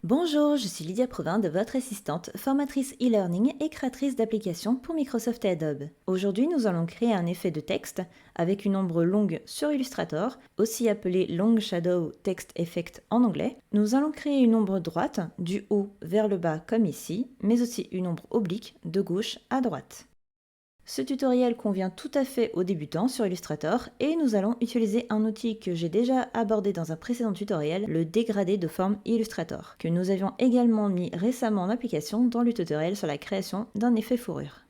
Bonjour, je suis Lydia Provin de votre assistante, formatrice e-learning et créatrice d'applications pour Microsoft et Adobe. Aujourd'hui, nous allons créer un effet de texte avec une ombre longue sur Illustrator, aussi appelé Long Shadow Text Effect en anglais. Nous allons créer une ombre droite, du haut vers le bas comme ici, mais aussi une ombre oblique, de gauche à droite. Ce tutoriel convient tout à fait aux débutants sur Illustrator et nous allons utiliser un outil que j'ai déjà abordé dans un précédent tutoriel, le dégradé de forme Illustrator, que nous avions également mis récemment en application dans le tutoriel sur la création d'un effet fourrure.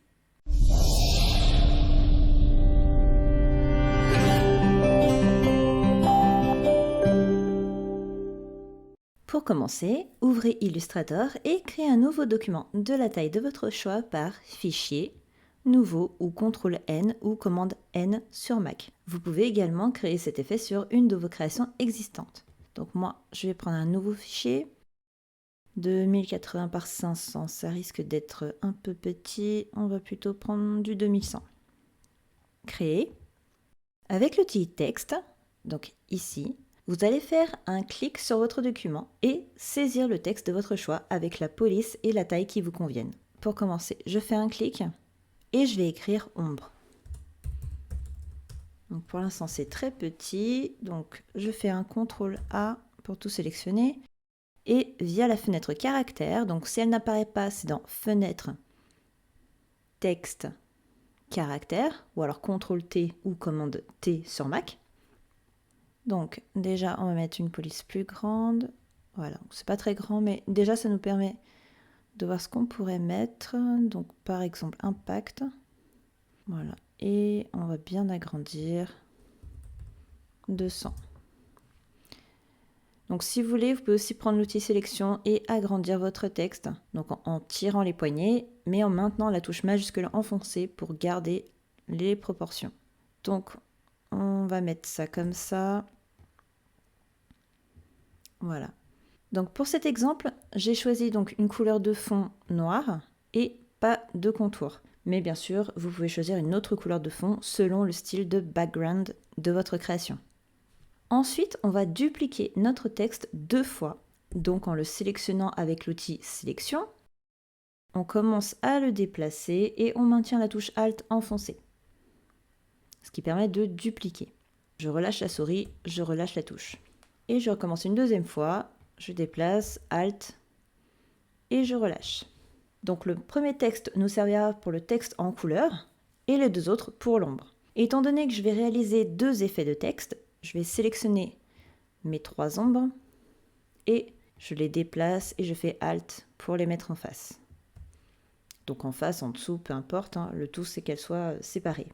Pour commencer, ouvrez Illustrator et créez un nouveau document de la taille de votre choix par Fichier, Nouveau ou CTRL-N ou commande N sur Mac. Vous pouvez également créer cet effet sur une de vos créations existantes. Donc moi, je vais prendre un nouveau fichier de 1080 par 500. Ça risque d'être un peu petit. On va plutôt prendre du 2100. Créer. Avec l'outil texte, donc ici, vous allez faire un clic sur votre document et saisir le texte de votre choix avec la police et la taille qui vous conviennent. Pour commencer, je fais un clic et je vais écrire ombre. Donc pour l'instant c'est très petit, donc je fais un CTRL A pour tout sélectionner et via la fenêtre caractère, donc si elle n'apparaît pas, c'est dans fenêtre, texte, caractère, ou alors CTRL T ou commande T sur Mac. Donc déjà on va mettre une police plus grande, voilà, c'est pas très grand mais déjà ça nous permet de voir ce qu'on pourrait mettre, donc par exemple impact. Voilà, et on va bien agrandir 200. Donc si vous voulez, vous pouvez aussi prendre l'outil sélection et agrandir votre texte, donc en tirant les poignées, mais en maintenant la touche majuscule enfoncée pour garder les proportions. Donc on va mettre ça comme ça. Voilà. Donc pour cet exemple, j'ai choisi donc une couleur de fond noire et pas de contour. Mais bien sûr, vous pouvez choisir une autre couleur de fond selon le style de background de votre création. Ensuite, on va dupliquer notre texte deux fois. Donc en le sélectionnant avec l'outil sélection, on commence à le déplacer et on maintient la touche Alt enfoncée. Ce qui permet de dupliquer. Je relâche la souris, je relâche la touche. Et je recommence une deuxième fois, je déplace, Alt, et je relâche. Donc le premier texte nous servira pour le texte en couleur et les deux autres pour l'ombre. Étant donné que je vais réaliser deux effets de texte, je vais sélectionner mes trois ombres et je les déplace et je fais Alt pour les mettre en face. Donc en face, en dessous, peu importe, hein, le tout c'est qu'elles soient séparées.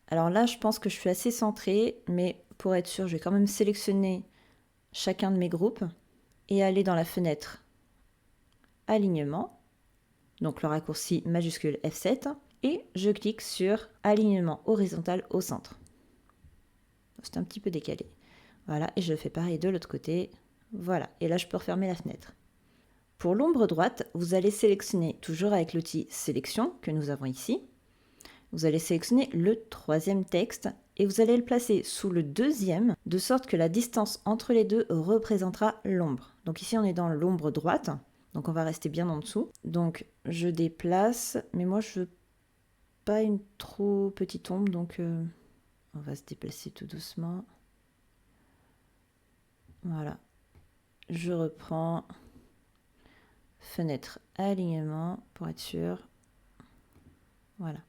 Alors là, je pense que je suis assez centrée, mais pour être sûr, je vais quand même sélectionner chacun de mes groupes et aller dans la fenêtre Alignement, donc le raccourci majuscule F7, et je clique sur Alignement horizontal au centre. C'est un petit peu décalé. Voilà, et je fais pareil de l'autre côté. Voilà, et là je peux refermer la fenêtre. Pour l'ombre droite, vous allez sélectionner, toujours avec l'outil sélection que nous avons ici, vous allez sélectionner le troisième texte et vous allez le placer sous le deuxième, de sorte que la distance entre les deux représentera l'ombre. Donc ici on est dans l'ombre droite, donc on va rester bien en dessous. Donc je déplace, mais moi je veux pas une trop petite ombre, donc on va se déplacer tout doucement. Voilà. Je reprends fenêtre alignement pour être sûr. Voilà.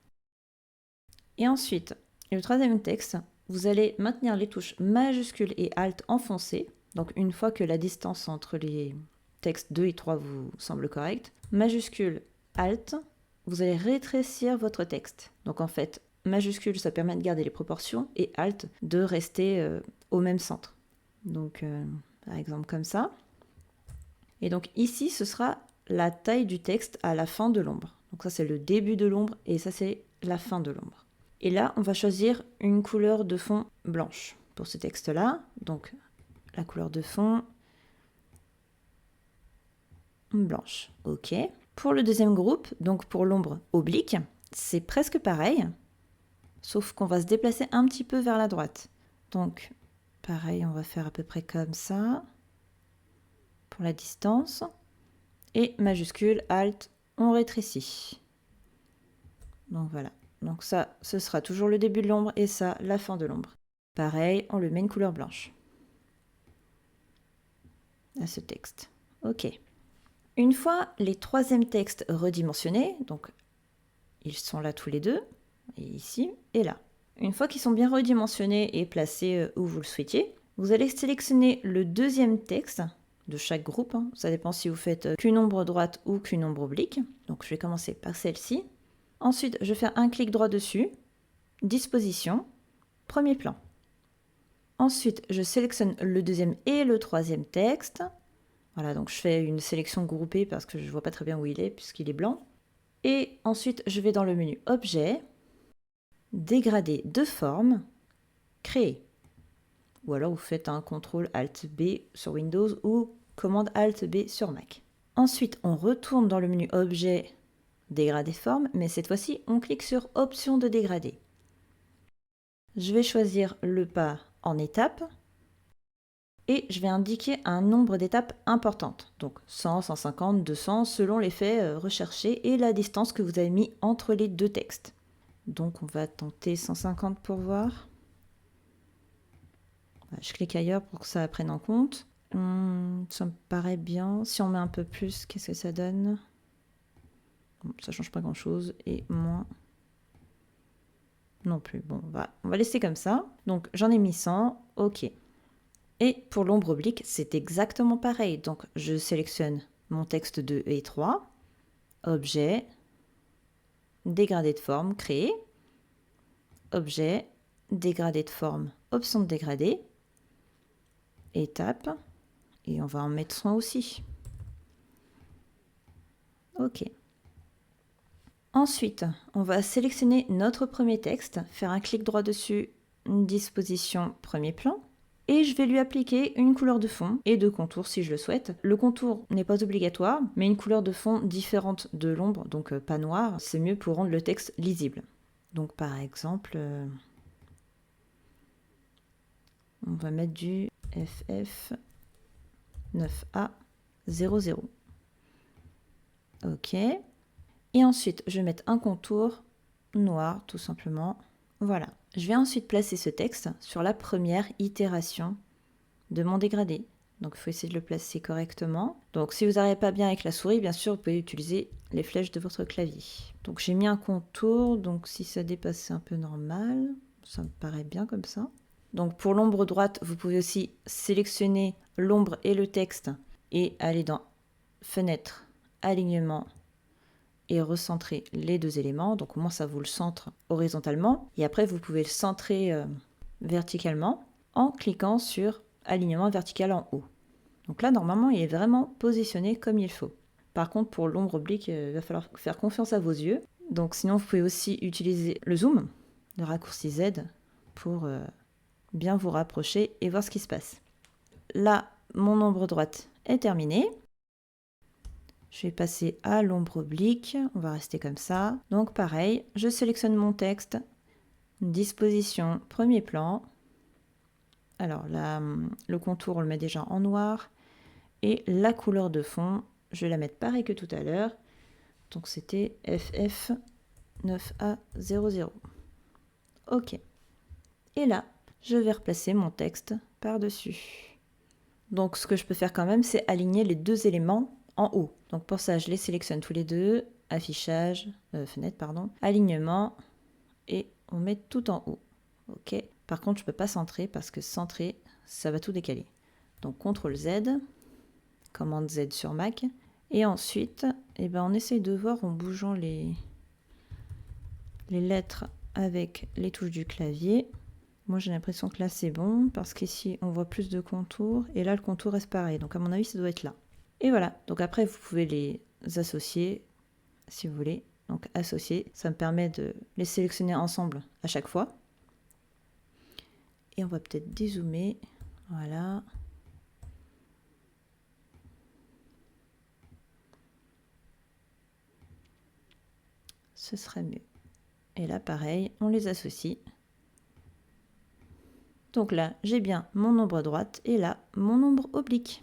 Et ensuite, le troisième texte, vous allez maintenir les touches majuscules et Alt enfoncées. Donc une fois que la distance entre les textes 2 et 3 vous semble correcte, majuscule Alt, vous allez rétrécir votre texte. Donc en fait, majuscule, ça permet de garder les proportions et Alt de rester au même centre. Donc par exemple comme ça. Et donc ici, ce sera la taille du texte à la fin de l'ombre. Donc ça, c'est le début de l'ombre et ça, c'est la fin de l'ombre. Et là, on va choisir une couleur de fond blanche pour ce texte-là. Donc la couleur de fond blanche. OK. Pour le deuxième groupe, donc pour l'ombre oblique, c'est presque pareil, sauf qu'on va se déplacer un petit peu vers la droite. Donc pareil, on va faire à peu près comme ça. pour la distance. Et majuscule, Alt, on rétrécit. Donc voilà. Donc ça, ce sera toujours le début de l'ombre et ça, la fin de l'ombre. Pareil, on lui met une couleur blanche à ce texte. OK. Une fois les troisièmes textes redimensionnés, donc ils sont là tous les deux, et ici et là. Une fois qu'ils sont bien redimensionnés et placés où vous le souhaitiez, vous allez sélectionner le deuxième texte de chaque groupe. Hein. Ça dépend si vous faites qu'une ombre droite ou qu'une ombre oblique. Donc je vais commencer par celle-ci. Ensuite, je fais un clic droit dessus, disposition, premier plan. Ensuite, je sélectionne le deuxième et le troisième texte. Voilà, donc je fais une sélection groupée parce que je ne vois pas très bien où il est puisqu'il est blanc. Et ensuite, je vais dans le menu Objet, Dégradé de forme, Créer. Ou alors vous faites un CTRL-ALT-B sur Windows ou Commande-ALT-B sur Mac. Ensuite, on retourne dans le menu Objet, Dégradé forme, mais cette fois-ci, on clique sur Option de dégradé. Je vais choisir le pas en étapes et je vais indiquer un nombre d'étapes importantes. Donc 100, 150, 200 selon l'effet recherché et la distance que vous avez mis entre les deux textes. Donc on va tenter 150 pour voir. Je clique ailleurs pour que ça prenne en compte. Ça me paraît bien. Si on met un peu plus, qu'est-ce que ça donne? Bon, ça change pas grand-chose. Et moins non plus. Bon, on va laisser comme ça. Donc j'en ai mis 100. OK. Et pour l'ombre oblique, c'est exactement pareil. Donc je sélectionne mon texte 2 et 3. Objet, dégradé de forme, créer. Objet, dégradé de forme, option de dégradé. Étape. Et on va en mettre un aussi. OK. Ensuite, on va sélectionner notre premier texte, faire un clic droit dessus, disposition premier plan, et je vais lui appliquer une couleur de fond et de contour si je le souhaite. Le contour n'est pas obligatoire, mais une couleur de fond différente de l'ombre, donc pas noire, c'est mieux pour rendre le texte lisible. Donc par exemple, on va mettre du FF 9A00. OK. Et ensuite, je vais mettre un contour noir, tout simplement. Voilà. Je vais ensuite placer ce texte sur la première itération de mon dégradé. Donc, il faut essayer de le placer correctement. Donc, si vous n'arrivez pas bien avec la souris, bien sûr, vous pouvez utiliser les flèches de votre clavier. Donc, j'ai mis un contour. Donc, si ça dépasse, c'est un peu normal. Ça me paraît bien comme ça. Donc, pour l'ombre droite, vous pouvez aussi sélectionner l'ombre et le texte et aller dans Fenêtre, Alignement, et recentrer les deux éléments. Donc au moins ça vous le centre horizontalement. Et après vous pouvez le centrer verticalement en cliquant sur alignement vertical en haut. Donc là normalement il est vraiment positionné comme il faut. Par contre pour l'ombre oblique, il va falloir faire confiance à vos yeux. Donc sinon vous pouvez aussi utiliser le zoom, le raccourci Z pour bien vous rapprocher et voir ce qui se passe. Là mon ombre droite est terminée. Je vais passer à l'ombre oblique, on va rester comme ça. Donc pareil, je sélectionne mon texte, disposition, premier plan. Alors là, le contour, on le met déjà en noir. Et la couleur de fond, je vais la mettre pareil que tout à l'heure. Donc c'était FF 9A00. OK. Et là, je vais replacer mon texte par-dessus. Donc ce que je peux faire quand même, c'est aligner les deux éléments en haut. Donc pour ça, je les sélectionne tous les deux, affichage, fenêtre, pardon, alignement, et on met tout en haut. OK. Par contre, je ne peux pas centrer parce que centrer, ça va tout décaler. Donc CTRL Z, commande Z sur Mac, et ensuite, on essaye de voir en bougeant les lettres avec les touches du clavier. Moi, j'ai l'impression que là, c'est bon, parce qu'ici, on voit plus de contours, et là, le contour reste pareil. Donc, à mon avis, ça doit être là. Et voilà. Donc, après, vous pouvez les associer, si vous voulez. Donc, associer, ça me permet de les sélectionner ensemble à chaque fois. Et on va peut-être dézoomer. Voilà. Ce serait mieux. Et là, pareil, on les associe. Donc là, j'ai bien mon ombre droite et là, mon ombre oblique.